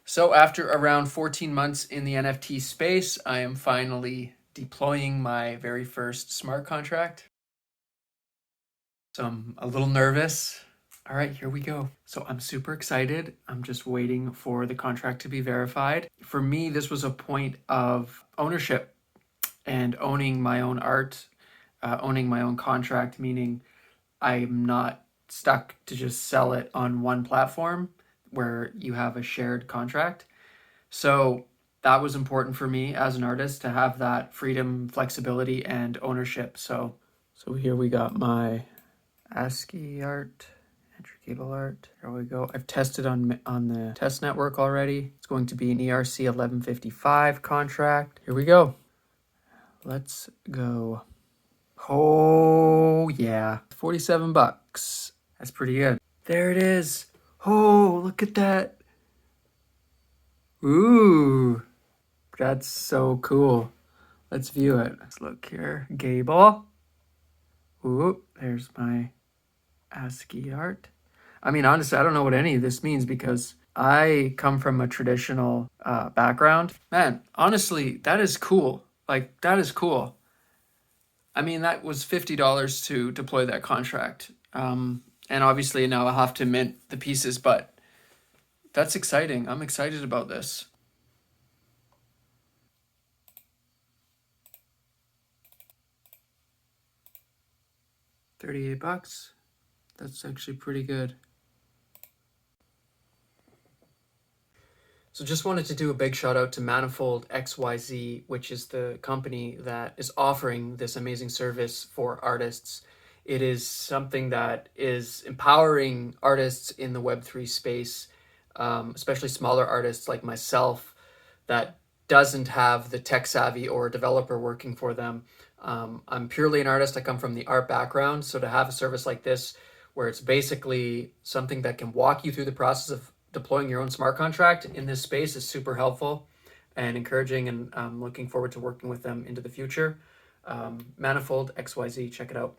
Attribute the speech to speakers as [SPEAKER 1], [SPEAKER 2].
[SPEAKER 1] So after around 14 months in the NFT space, I am finally deploying my very first smart contract. So I'm a little nervous. All right, here we go. So I'm super excited. I'm just waiting for the contract to be verified. For me, this was a point of ownership and owning my own art, owning my own contract, meaning I'm not stuck to just sell it on one platform where you have a shared contract. So that was important for me as an artist to have that freedom, flexibility, and ownership. So here we got my ASCII art, Andrew Gable art. Here we go. I've tested on the test network already. It's going to be an ERC 1155 contract. Here we go. Let's go. Oh yeah, 47 bucks. That's pretty good. There it is. Oh, look at that. Ooh, that's so cool. Let's view it. Let's look here. Gable. Ooh, there's my ASCII art. I mean, honestly, I don't know what any of this means because I come from a traditional background. Man, honestly, that is cool. Like, that is cool. I mean, that was $50 to deploy that contract. And obviously now I'll have to mint the pieces, but that's exciting. I'm excited about this. 38 bucks. That's actually pretty good. So just wanted to do a big shout out to Manifold XYZ, which is the company that is offering this amazing service for artists. It is something that is empowering artists in the Web3 space, especially smaller artists like myself that doesn't have the tech savvy or developer working for them. I'm purely an artist. I come from the art background. So to have a service like this, where it's basically something that can walk you through the process of deploying your own smart contract in this space, is super helpful and encouraging. And I'm looking forward to working with them into the future. Manifold XYZ, check it out.